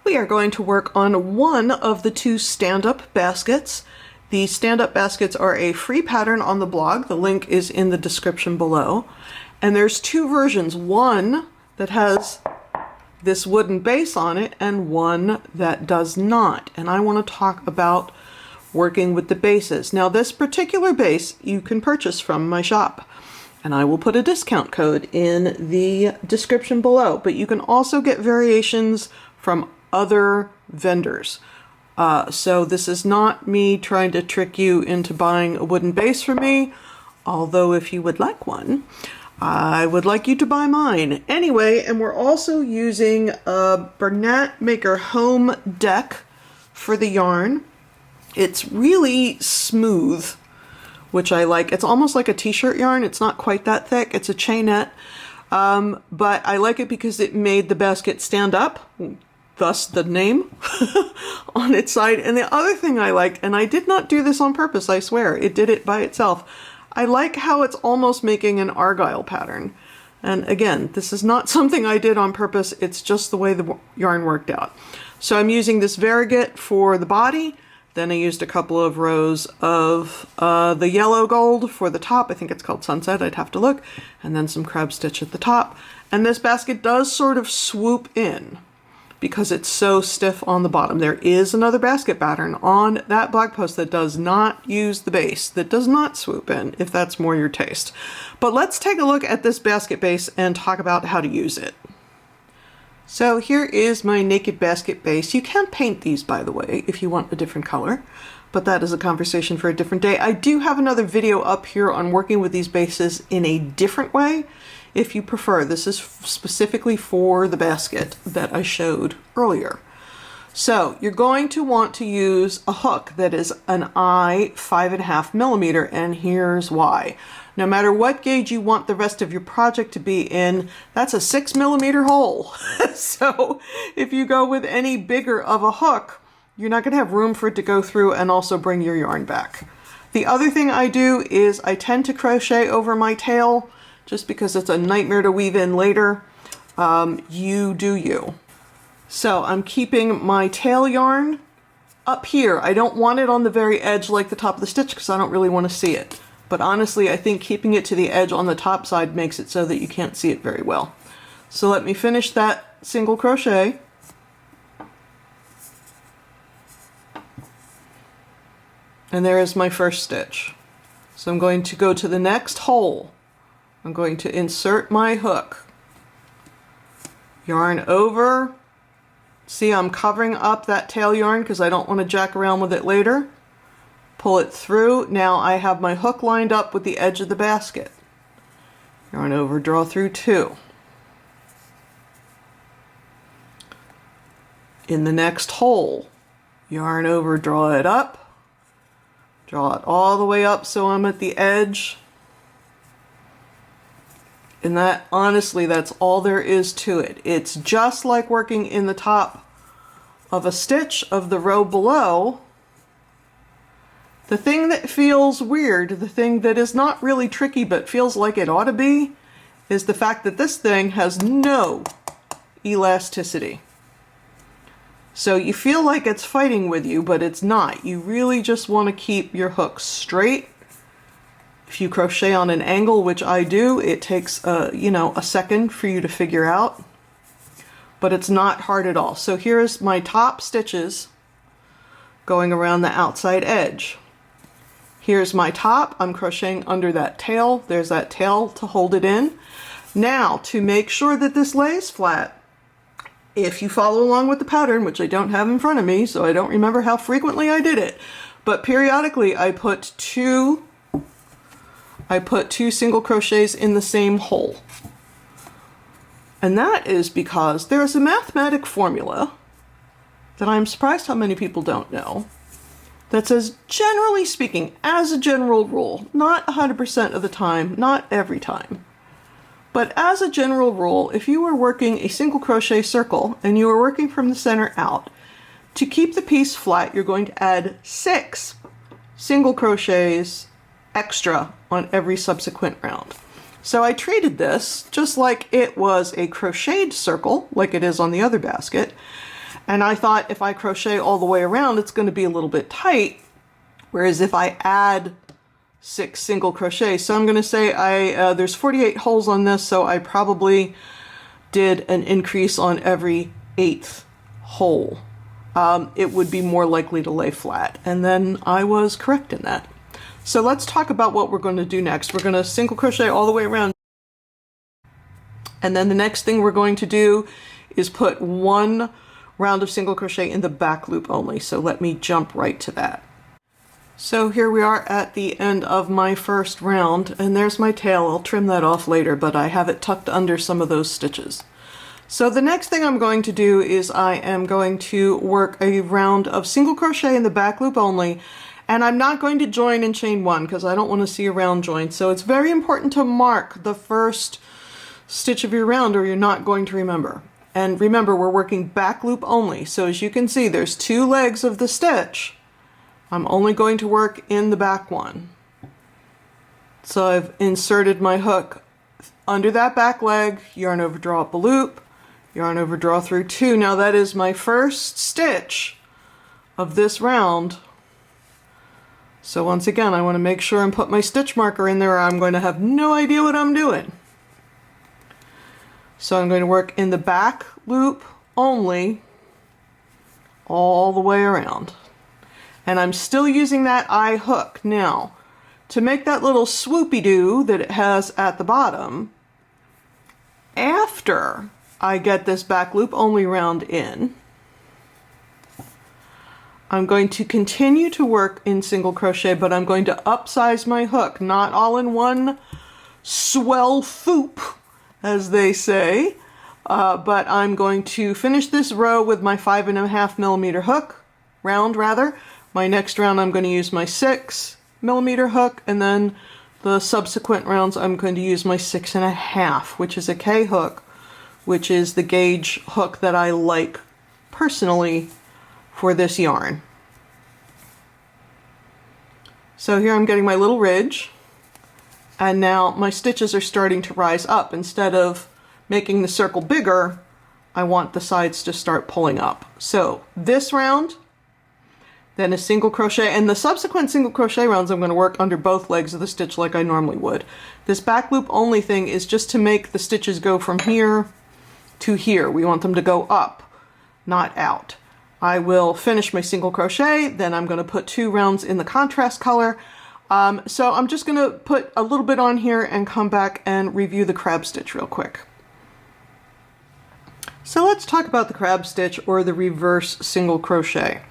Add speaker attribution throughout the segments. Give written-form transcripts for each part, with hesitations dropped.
Speaker 1: We are going to work on one of the two stand-up baskets. The stand-up baskets are a free pattern on the blog. The link is in the description below. And there's two versions, one that has this wooden base on it and one that does not. And I want to talk about working with the bases. Now this particular base you can purchase from my shop, and I will put a discount code in the description below, but you can also get variations from other vendors. So this is not me trying to trick you into buying a wooden base from me, although if you would like one, I would like you to buy mine. Anyway, and we're also using a Bernat Maker Home deck for the yarn. It's really smooth, which I like. It's almost like a t-shirt yarn. It's not quite that thick. It's a chainette, but I like it because it made the basket stand up, thus the name on its side. And the other thing I liked, and I did not do this on purpose, I swear, it did it by itself. I like how it's almost making an argyle pattern. And again, this is not something I did on purpose. It's just the way the yarn worked out. So I'm using this variegated for the body. Then I used a couple of rows of the yellow gold for the top. I think it's called Sunset. I'd have to look. And then some crab stitch at the top. And this basket does sort of swoop in because it's so stiff on the bottom. There is another basket pattern on that blog post that does not use the base, that does not swoop in, if that's more your taste. But let's take a look at this basket base and talk about how to use it. So here is my naked basket base. You can paint these, by the way, if you want a different color, but that is a conversation for a different day. I do have another video up here on working with these bases in a different way, if you prefer. This is specifically for the basket that I showed earlier. So you're going to want to use a hook that is an I 5.5 millimeter, and here's why. No matter what gauge you want the rest of your project to be in, that's a 6 millimeter hole. So if you go with any bigger of a hook, you're not going to have room for it to go through and also bring your yarn back. The other thing I do is I tend to crochet over my tail, just because it's a nightmare to weave in later. You do you. So I'm keeping my tail yarn up here. I don't want it on the very edge like the top of the stitch because I don't really want to see it. But honestly, I think keeping it to the edge on the top side makes it so that you can't see it very well. So let me finish that single crochet. And there is my first stitch. So I'm going to go to the next hole. I'm going to insert my hook, yarn over. See, I'm covering up that tail yarn because I don't want to jack around with it later. Pull it through. Now I have my hook lined up with the edge of the basket. Yarn over, draw through 2. In the next hole, yarn over, draw it up. Draw it all the way up so I'm at the edge. And that, honestly, that's all there is to it. It's just like working in the top of a stitch of the row below. The thing that feels weird, the thing that is not really tricky but feels like it ought to be, is the fact that this thing has no elasticity. So you feel like it's fighting with you, but it's not. You really just want to keep your hook straight. If you crochet on an angle, which I do, it takes a second for you to figure out, but it's not hard at all. So here's my top stitches going around the outside edge. Here's my top. I'm crocheting under that tail. There's that tail to hold it in. Now, to make sure that this lays flat, if you follow along with the pattern, which I don't have in front of me, so I don't remember how frequently I did it, but periodically I put two single crochets in the same hole. And that is because there's a mathematic formula that I'm surprised how many people don't know that says, generally speaking, as a general rule, not 100% of the time, not every time, but as a general rule, if you were working a single crochet circle and you were working from the center out, to keep the piece flat, you're going to add 6 single crochets extra on every subsequent round. So I treated this just like it was a crocheted circle, like it is on the other basket, And I thought if I crochet all the way around, it's going to be a little bit tight. Whereas if I add 6 single crochets, so I'm going to say there's 48 holes on this, so I probably did an increase on every 8th hole. It would be more likely to lay flat. And then I was correct in that. So let's talk about what we're going to do next. We're going to single crochet all the way around. And then the next thing we're going to do is put 1 round of single crochet in the back loop only. So let me jump right to that. So here we are at the end of my first round, and there's my tail. I'll trim that off later, but I have it tucked under some of those stitches. So the next thing I'm going to do is I am going to work a round of single crochet in the back loop only, and I'm not going to join in chain 1 because I don't want to see a round join. So it's very important to mark the first stitch of your round or you're not going to remember. And remember, we're working back loop only. So as you can see, there's 2 legs of the stitch. I'm only going to work in the back one. So I've inserted my hook under that back leg, yarn over, draw up a loop, yarn over, draw through 2. Now that is my first stitch of this round. So once again, I want to make sure and put my stitch marker in there or I'm going to have no idea what I'm doing. So I'm going to work in the back loop only all the way around. And I'm still using that eye hook. Now, to make that little swoopy-doo that it has at the bottom, after I get this back loop only round in, I'm going to continue to work in single crochet, but I'm going to upsize my hook, not all in one swell foop, as they say, but I'm going to finish this row with my 5.5mm hook, round rather. My next round I'm going to use my 6mm hook, and then the subsequent rounds I'm going to use my 6.5, which is a K hook, which is the gauge hook that I like personally for this yarn. So here I'm getting my little ridge, and now my stitches are starting to rise up. Instead of making the circle bigger, I want the sides to start pulling up. So this round, then a single crochet, and the subsequent single crochet rounds I'm going to work under both legs of the stitch like I normally would. This back loop only thing is just to make the stitches go from here to here. We want them to go up, not out. I will finish my single crochet, then I'm going to put 2 rounds in the contrast color. So I'm just going to put a little bit on here and come back and review the crab stitch real quick. So let's talk about the crab stitch or the reverse single crochet.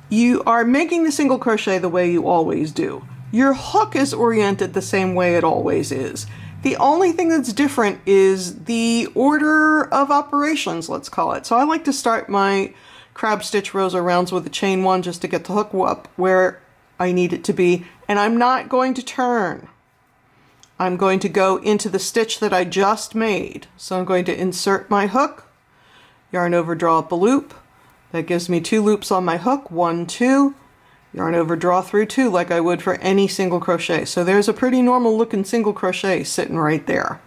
Speaker 1: You are making the single crochet the way you always do. Your hook is oriented the same way it always is. The only thing that's different is the order of operations, let's call it. So I like to start my crab stitch rows or rounds with a chain 1 just to get the hook up where I need it to be. And I'm not going to turn. I'm going to go into the stitch that I just made. So I'm going to insert my hook, yarn over, draw up a loop. That gives me 2 loops on my hook, 1, 2, yarn over, draw through 2 like I would for any single crochet. So there's a pretty normal looking single crochet sitting right there.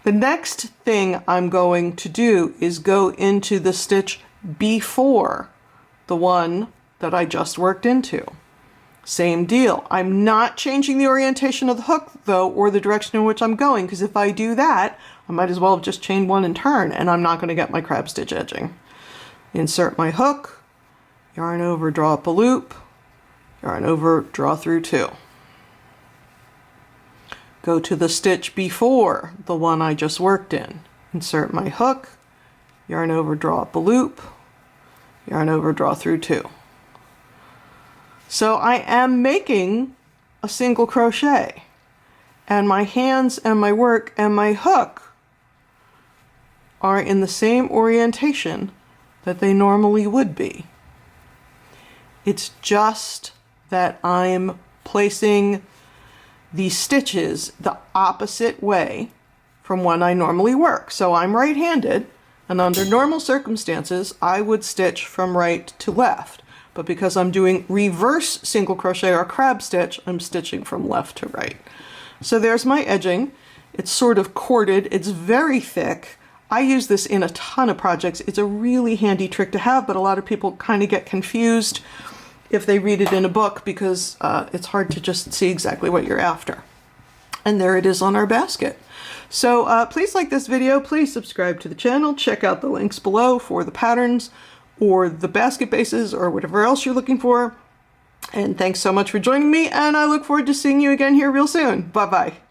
Speaker 1: The next thing I'm going to do is go into the stitch before the one that I just worked into. Same deal. I'm not changing the orientation of the hook though, or the direction in which I'm going, because if I do that, I might as well have just chain 1 and turn, and I'm not going to get my crab stitch edging. Insert my hook, yarn over, draw up a loop, yarn over, draw through 2. Go to the stitch before the one I just worked in. Insert my hook, yarn over, draw up a loop, yarn over, draw through 2. So I am making a single crochet, and my hands and my work and my hook are in the same orientation that they normally would be. It's just that I'm placing these stitches the opposite way from when I normally work. So I'm right-handed, and under normal circumstances, I would stitch from right to left. But because I'm doing reverse single crochet or crab stitch, I'm stitching from left to right. So there's my edging. It's sort of corded. It's very thick. I use this in a ton of projects. It's a really handy trick to have, but a lot of people kind of get confused if they read it in a book because it's hard to just see exactly what you're after. And there it is on our basket. So please like this video, please subscribe to the channel, check out the links below for the patterns or the basket bases or whatever else you're looking for. And thanks so much for joining me, and I look forward to seeing you again here real soon. Bye-bye.